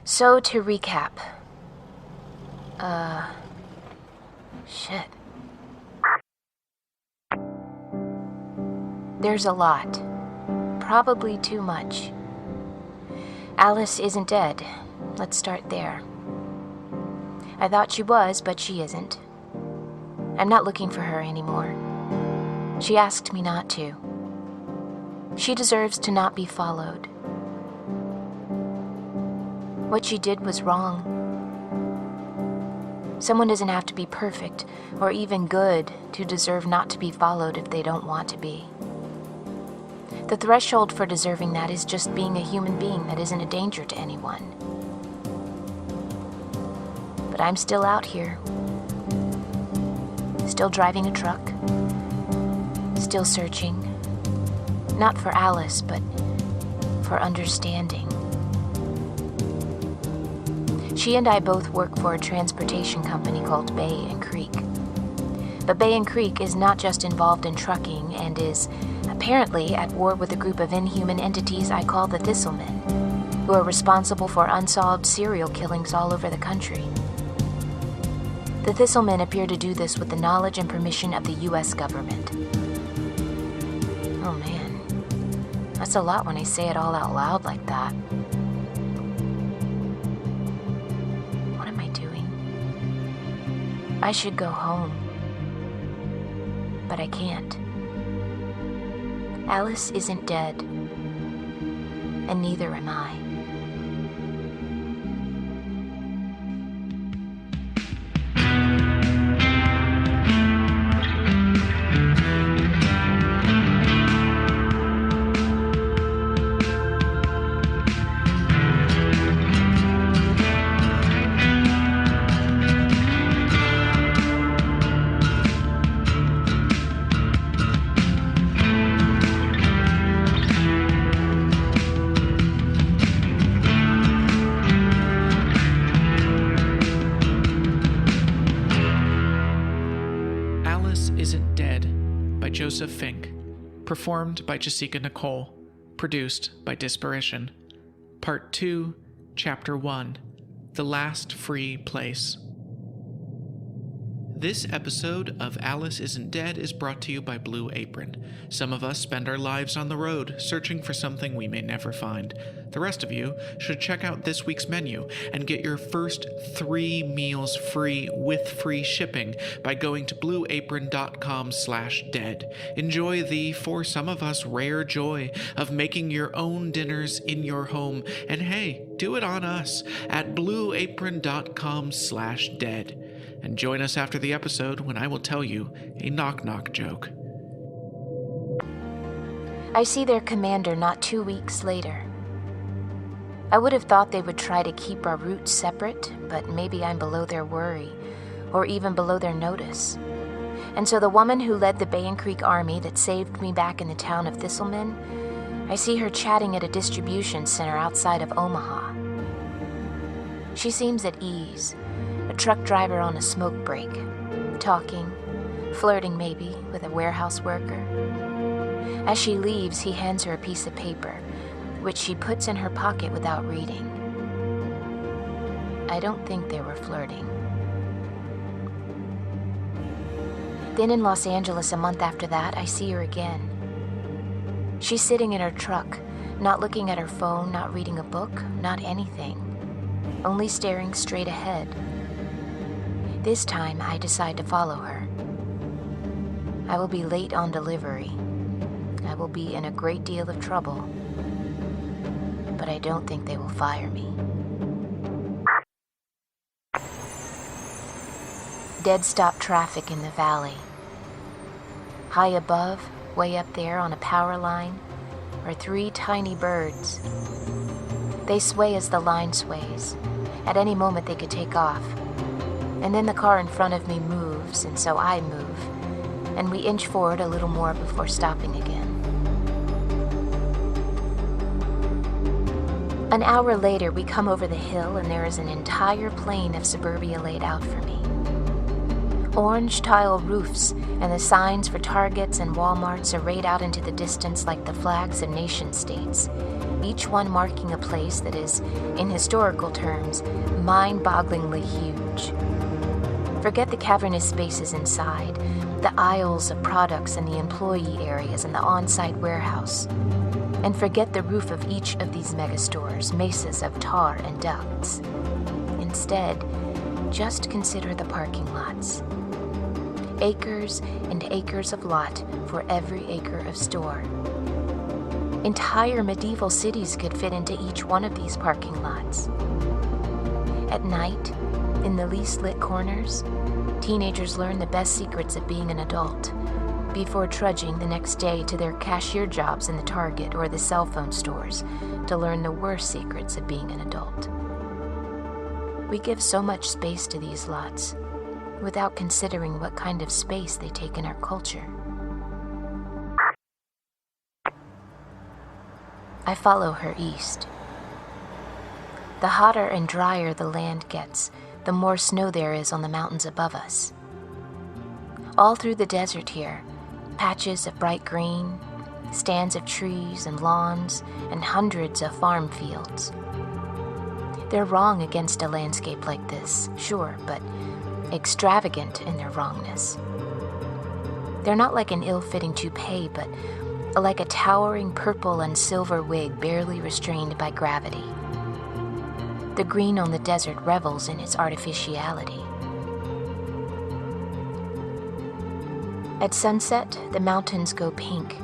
So to recap. Shit. There's a lot. Probably too much. Alice isn't dead. Let's start there. I thought she was, but she isn't. I'm not looking for her anymore. She asked me not to. She deserves to not be followed. What she did was wrong. Someone doesn't have to be perfect or even good to deserve not to be followed if they don't want to be. The threshold for deserving that is just being a human being that isn't a danger to anyone. But I'm still out here. Still driving a truck. Still searching. Not for Alice, but for understanding. She and I both work for a transportation company called Bay and Creek. But Bay and Creek is not just involved in trucking and is apparently at war with a group of inhuman entities I call the Thistlemen, who are responsible for unsolved serial killings all over the country. The Thistlemen appear to do this with the knowledge and permission of the U.S. government. Oh man, that's a lot when I say it all out loud like that. What am I doing? I should go home. But I can't. Alice isn't dead, and neither am I. Joseph Fink, performed by Jasika Nicole, produced by Disparition. Part 2, Chapter 1, The Last Free Place. This episode of Alice Isn't Dead is brought to you by Blue Apron. Some of us spend our lives on the road, searching for something we may never find. The rest of you should check out this week's menu and get your first 3 meals free with free shipping by going to blueapron.com/dead. Enjoy the, for some of us, rare joy of making your own dinners in your home. And hey, do it on us at blueapron.com/dead. And join us after the episode when I will tell you a knock-knock joke. I see their commander not 2 weeks later. I would have thought they would try to keep our routes separate, but maybe I'm below their worry, or even below their notice. And so the woman who led the Bay and Creek army that saved me back in the town of Thistleman, I see her chatting at a distribution center outside of Omaha. She seems at ease, a truck driver on a smoke break, talking, flirting maybe, with a warehouse worker. As she leaves, he hands her a piece of paper, which she puts in her pocket without reading. I don't think they were flirting. Then in Los Angeles a month after that, I see her again. She's sitting in her truck, not looking at her phone, not reading a book, not anything, only staring straight ahead. This time, I decide to follow her. I will be late on delivery. I will be in a great deal of trouble. But I don't think they will fire me. Dead stop traffic in the valley. High above, way up there on a power line, are 3 tiny birds. They sway as the line sways. At any moment they could take off. And then the car in front of me moves, and so I move, and we inch forward a little more before stopping again. An hour later, we come over the hill, and there is an entire plain of suburbia laid out for me. Orange tile roofs, and the signs for Targets and Walmarts arrayed out into the distance like the flags of nation states. each one marking a place that is, in historical terms, mind-bogglingly huge. Forget the cavernous spaces inside, the aisles of products and the employee areas and the on-site warehouse. And forget the roof of each of these megastores, mesas of tar and ducts. Instead, just consider the parking lots. Acres and acres of lot for every acre of store. Entire medieval cities could fit into each one of these parking lots. At night, in the least lit corners, teenagers learn the best secrets of being an adult before trudging the next day to their cashier jobs in the Target or the cell phone stores to learn the worst secrets of being an adult. We give so much space to these lots without considering what kind of space they take in our culture. I follow her east. The hotter and drier the land gets, the more snow there is on the mountains above us. All through the desert here, patches of bright green, stands of trees and lawns, and hundreds of farm fields. They're wrong against a landscape like this, sure, but extravagant in their wrongness. They're not like an ill-fitting toupee, but like a towering purple and silver wig barely restrained by gravity. The green on the desert revels in its artificiality. At sunset, the mountains go pink,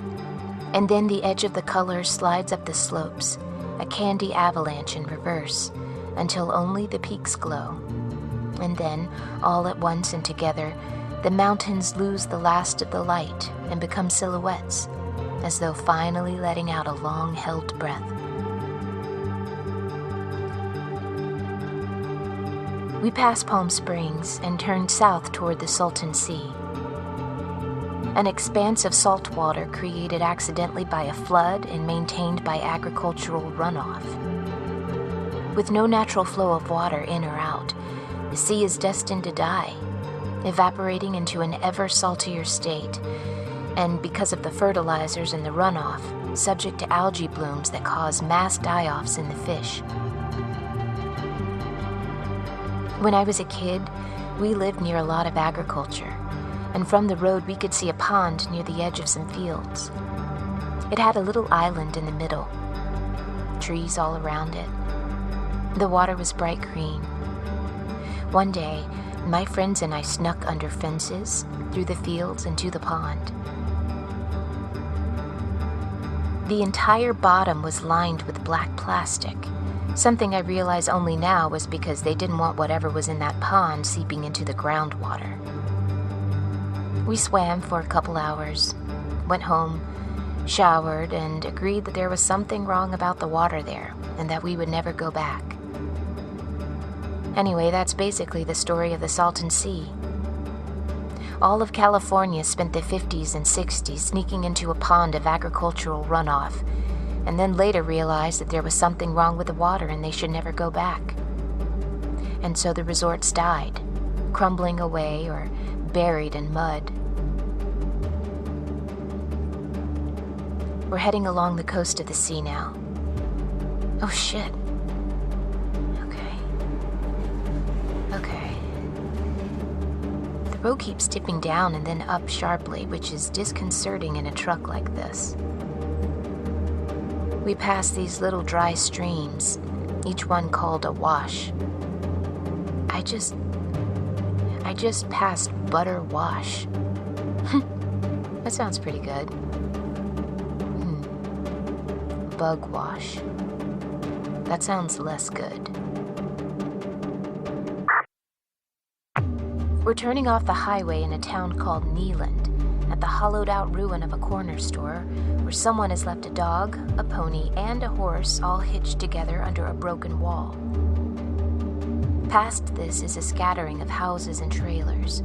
and then the edge of the color slides up the slopes, a candy avalanche in reverse, until only the peaks glow. And then, all at once and together, the mountains lose the last of the light and become silhouettes, as though finally letting out a long-held breath. We pass Palm Springs and turn south toward the Salton Sea, an expanse of salt water created accidentally by a flood and maintained by agricultural runoff. With no natural flow of water in or out, the sea is destined to die, evaporating into an ever saltier state, and because of the fertilizers in the runoff, subject to algae blooms that cause mass die-offs in the fish. When I was a kid, we lived near a lot of agriculture, and from the road we could see a pond near the edge of some fields. It had a little island in the middle, trees all around it. The water was bright green. One day, my friends and I snuck under fences, through the fields and to the pond. The entire bottom was lined with black plastic. Something I realize only now was because they didn't want whatever was in that pond seeping into the groundwater. We swam for a couple hours, went home, showered, and agreed that there was something wrong about the water there and that we would never go back. Anyway, that's basically the story of the Salton Sea. All of California spent the 50s and 60s sneaking into a pond of agricultural runoff, and then later realized that there was something wrong with the water and they should never go back. And so the resorts died, crumbling away or buried in mud. We're heading along the coast of the sea now. Oh shit. Okay. The road keeps dipping down and then up sharply, which is disconcerting in a truck like this. We pass these little dry streams, each one called a wash. I just passed Butter Wash. That sounds pretty good. Bug Wash. That sounds less good. We're turning off the highway in a town called Neeland, at the hollowed-out ruin of a corner store where someone has left a dog, a pony, and a horse all hitched together under a broken wall. Past this is a scattering of houses and trailers,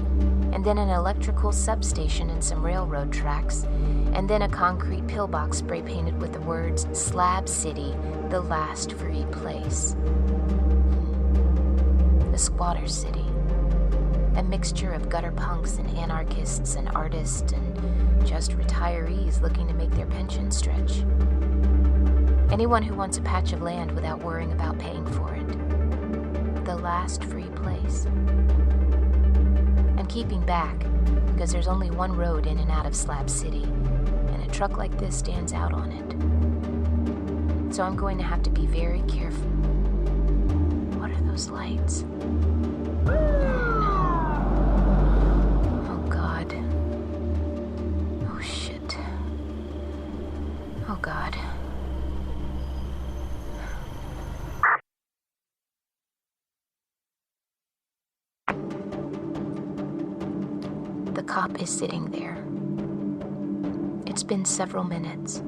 and then an electrical substation and some railroad tracks, and then a concrete pillbox spray-painted with the words, "Slab City, the last free place." The squatter city. A mixture of gutter punks and anarchists and artists and just retirees looking to make their pension stretch. Anyone who wants a patch of land without worrying about paying for it. The last free place. I'm keeping back because there's only one road in and out of Slab City, and a truck like this stands out on it. So I'm going to have to be very careful. What are those lights? Oh God. Oh shit. Oh God. The cop is sitting there. It's been several minutes.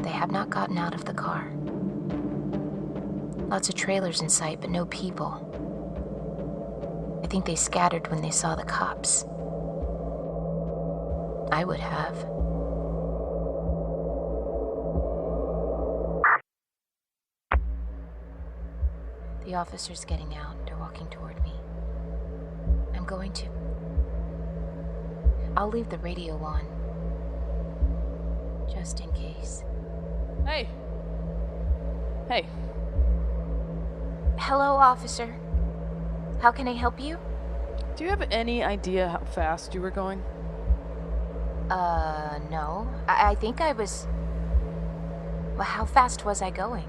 They have not gotten out of the car. Lots of trailers in sight, but no people. I think they scattered when they saw the cops. I would have. The officer's getting out. They're walking toward me. I'm going to. I'll leave the radio on. Just in case. Hey. Hey. Hello, officer. How can I help you? Do you have any idea how fast you were going? No. I think I was... Well, how fast was I going?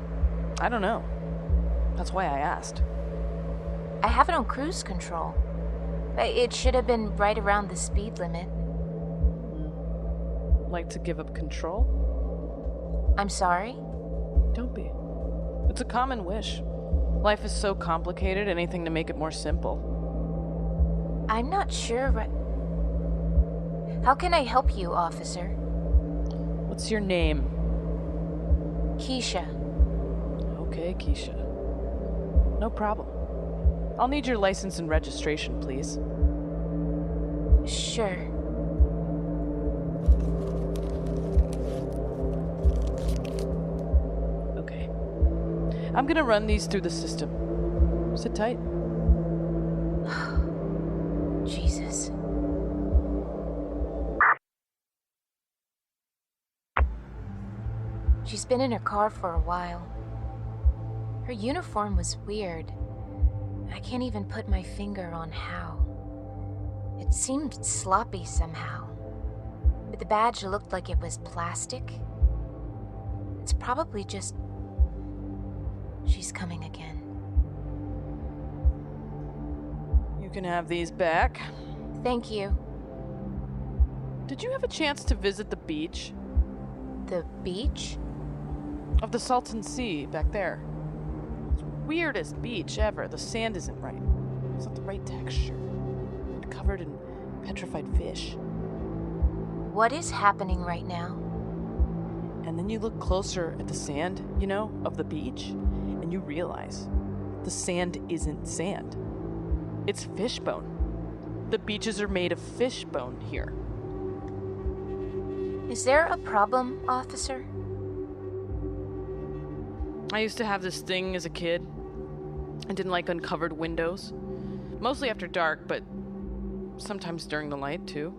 I don't know. That's why I asked. I have it on cruise control. It should have been right around the speed limit. Like to give up control? I'm sorry? Don't be. It's a common wish. Life is so complicated, anything to make it more simple. I'm not sure. How can I help you, officer? What's your name? Keisha. Okay, Keisha. No problem. I'll need your license and registration, please. Sure. Okay. I'm gonna run these through the system. Sit tight. Jesus. She's been in her car for a while. Her uniform was weird. I can't even put my finger on how. It seemed sloppy somehow. But the badge looked like it was plastic. It's probably just... She's coming again. You can have these back. Thank you. Did you have a chance to visit the beach? The beach? Of the Salton Sea, back there. It's the weirdest beach ever. The sand isn't right. It's not the right texture. It's covered in petrified fish. What is happening right now? And then you look closer at the sand, you know, of the beach, and you realize the sand isn't sand. It's fishbone. The beaches are made of fishbone here. Is there a problem, officer? I used to have this thing as a kid. I didn't like uncovered windows. Mostly after dark, but sometimes during the light, too.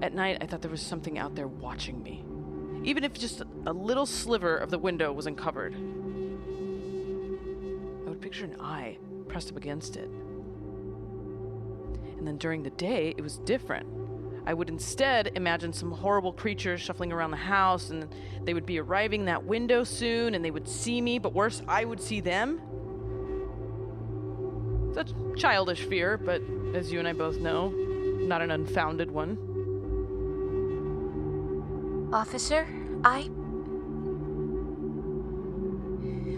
At night, I thought there was something out there watching me. Even if just a little sliver of the window was uncovered. I would picture an eye pressed up against it. And then during the day, it was different. I would instead imagine some horrible creatures shuffling around the house, and they would be arriving that window soon, and they would see me, but worse, I would see them. It's a childish fear, but as you and I both know, not an unfounded one. Officer,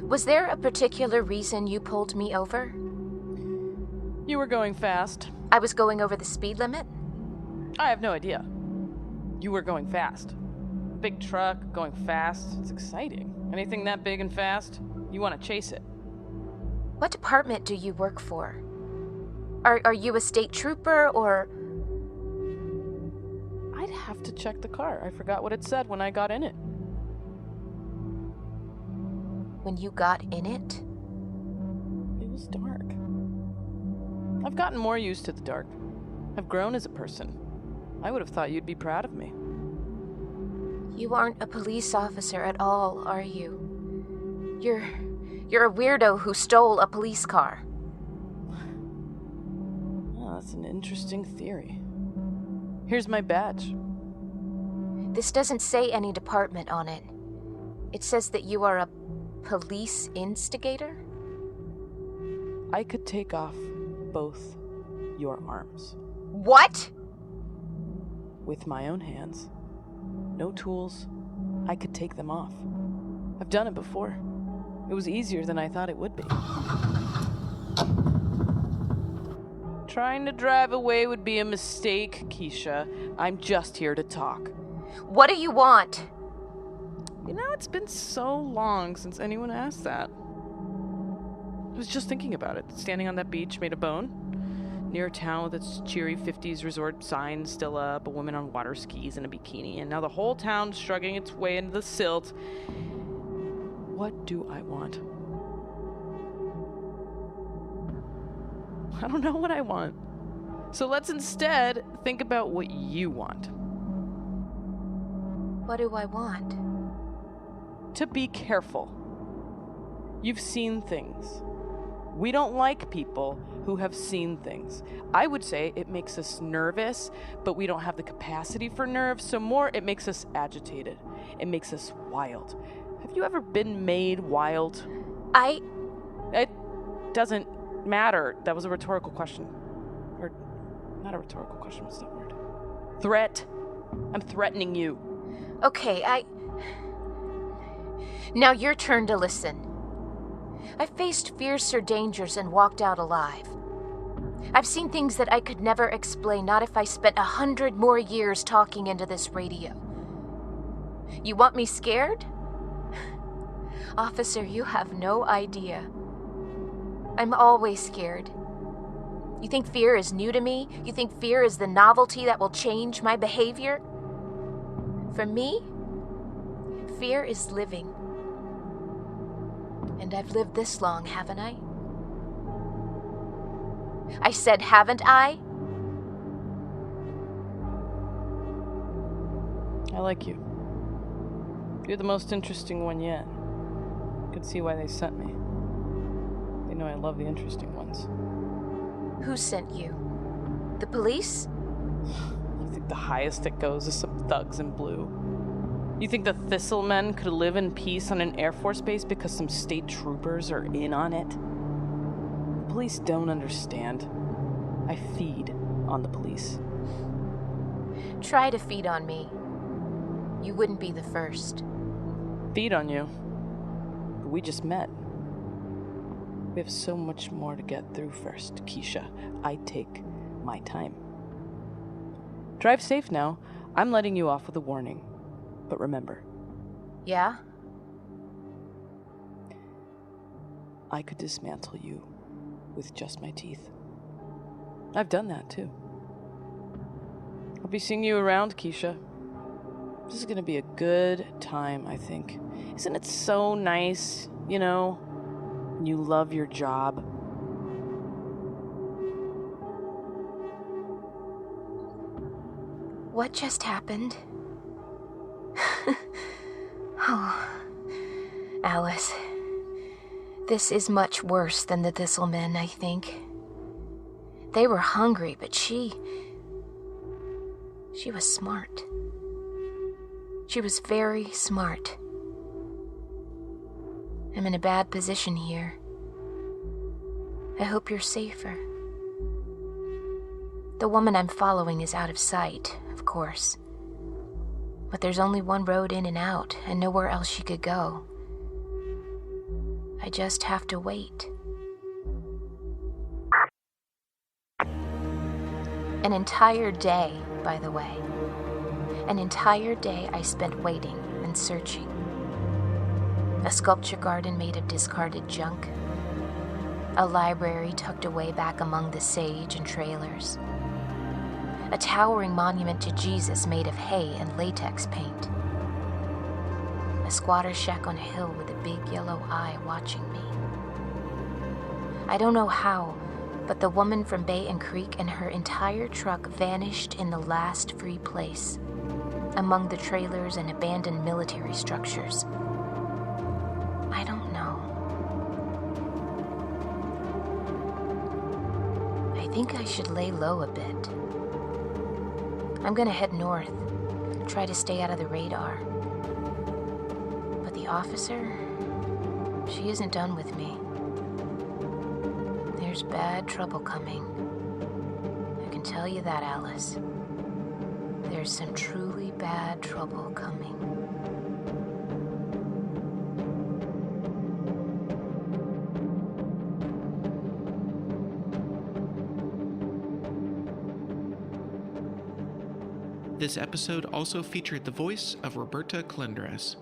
Was there a particular reason you pulled me over? You were going fast. I was going over the speed limit? I have no idea. You were going fast. Big truck, going fast. It's exciting. Anything that big and fast, you want to chase it. What department do you work for? Are you a state trooper, or... I'd have to check the car. I forgot what it said when I got in it. When you got in it? It was dark. I've gotten more used to the dark. I've grown as a person. I would have thought you'd be proud of me. You aren't a police officer at all, are you? You're a weirdo who stole a police car. Oh, that's an interesting theory. Here's my badge. This doesn't say any department on it. It says that you are a police instigator? I could take off both your arms. What? With my own hands. No tools. I could take them off. I've done it before. It was easier than I thought it would be. Trying to drive away would be a mistake, Keisha. I'm just here to talk. What do you want? You know, it's been so long since anyone asked that. I was just thinking about it. Standing on that beach made of bone. Near a town with its cheery 50s resort sign still up, a woman on water skis in a bikini, and now the whole town's shrugging its way into the silt. What do I want? I don't know what I want. So let's instead think about what you want. What do I want? To be careful. You've seen things. We don't like people who have seen things. I would say it makes us nervous, but we don't have the capacity for nerves, so more it makes us agitated. It makes us wild. Have you ever been made wild? It doesn't matter. That was a rhetorical question. Or, not a rhetorical question, what's that word? Threat. I'm threatening you. Okay, Now your turn to listen. I've faced fiercer dangers and walked out alive. I've seen things that I could never explain, not if I spent 100 more years talking into this radio. You want me scared? Officer, you have no idea. I'm always scared. You think fear is new to me? You think fear is the novelty that will change my behavior? For me, fear is living. And I've lived this long, haven't I? I said, haven't I? I like you. You're the most interesting one yet. Could see why they sent me. They know I love the interesting ones. Who sent you? The police? You think the highest it goes is some thugs in blue? You think the Thistlemen could live in peace on an Air Force base because some state troopers are in on it? The police don't understand. I feed on the police. Try to feed on me. You wouldn't be the first. Feed on you? But we just met. We have so much more to get through first, Keisha. I take my time. Drive safe now. I'm letting you off with a warning. But remember. Yeah? I could dismantle you with just my teeth. I've done that too. I'll be seeing you around, Keisha. This is gonna be a good time, I think. Isn't it so nice, you know, when you love your job? What just happened? Oh, Alice. This is much worse than the Thistlemen, I think. They were hungry, but she was smart. She was very smart. I'm in a bad position here. I hope you're safer. The woman I'm following is out of sight, of course. But there's only one road in and out, and nowhere else she could go. I just have to wait. An entire day, by the way. An entire day I spent waiting and searching. A sculpture garden made of discarded junk. A library tucked away back among the sage and trailers. A towering monument to Jesus made of hay and latex paint. A squatter shack on a hill with a big yellow eye watching me. I don't know how, but the woman from Bay and Creek and her entire truck vanished in the last free place. among the trailers and abandoned military structures. I don't know. I think I should lay low a bit. I'm gonna head north, try to stay out of the radar. But the officer, she isn't done with me. There's bad trouble coming. I can tell you that, Alice. There's some truly bad trouble coming. This episode also featured the voice of Roberta Colindres.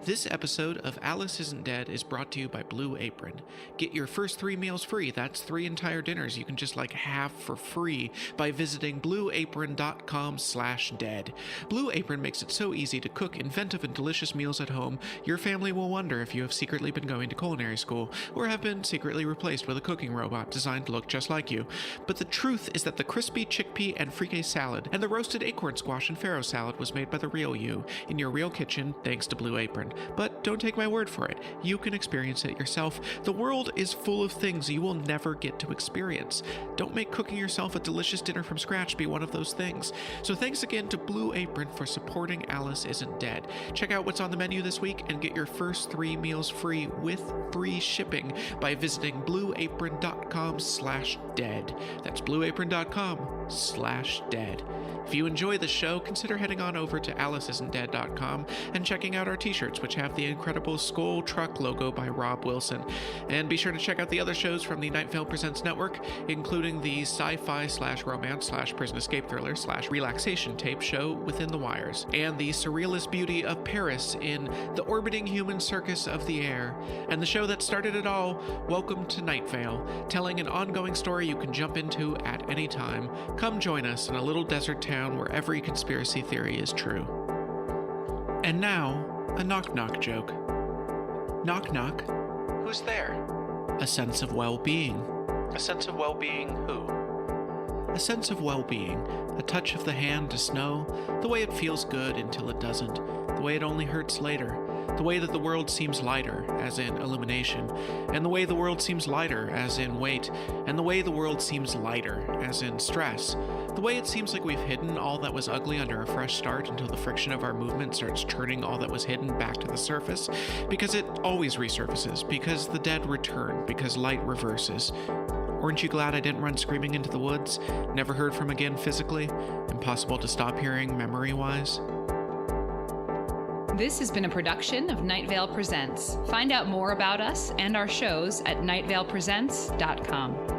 This episode of Alice Isn't Dead is brought to you by Blue Apron. Get your first 3 meals free. That's 3 entire dinners you can just have for free by visiting blueapron.com/dead. Blue Apron makes it so easy to cook inventive and delicious meals at home, your family will wonder if you have secretly been going to culinary school or have been secretly replaced with a cooking robot designed to look just like you. But the truth is that the crispy chickpea and frite salad and the roasted acorn squash and farro salad was made by the real you in your real kitchen thanks to Blue Apron. But don't take my word for it. You can experience it yourself. The world is full of things you will never get to experience. Don't make cooking yourself a delicious dinner from scratch be one of those things. So thanks again to Blue Apron for supporting Alice Isn't Dead. Check out what's on the menu this week and get your first 3 meals free with free shipping by visiting blueapron.com/dead. That's blueapron.com/dead. If you enjoy the show, consider heading on over to AliceIsn'tDead.com and checking out our t-shirts, which have the incredible Skull Truck logo by Rob Wilson. And be sure to check out the other shows from the Night Vale Presents network, including the sci-fi/romance/prison escape thriller/relaxation tape show Within the Wires, and the surrealist beauty of Paris in The Orbiting Human Circus of the Air, and the show that started it all, Welcome to Night Vale, telling an ongoing story you can jump into at any time. Come join us in a little desert town where every conspiracy theory is true. And now, a knock-knock joke. Knock-knock. Who's there? A sense of well-being. A sense of well-being who? A sense of well-being. A touch of the hand to snow. The way it feels good until it doesn't. The way it only hurts later. The way that the world seems lighter, as in illumination. And the way the world seems lighter, as in weight. And the way the world seems lighter, as in stress. The way it seems like we've hidden all that was ugly under a fresh start until the friction of our movement starts turning all that was hidden back to the surface. Because it always resurfaces. Because the dead return. Because light reverses. Aren't you glad I didn't run screaming into the woods? Never heard from again physically? Impossible to stop hearing memory-wise? This has been a production of Night Vale Presents. Find out more about us and our shows at nightvalepresents.com.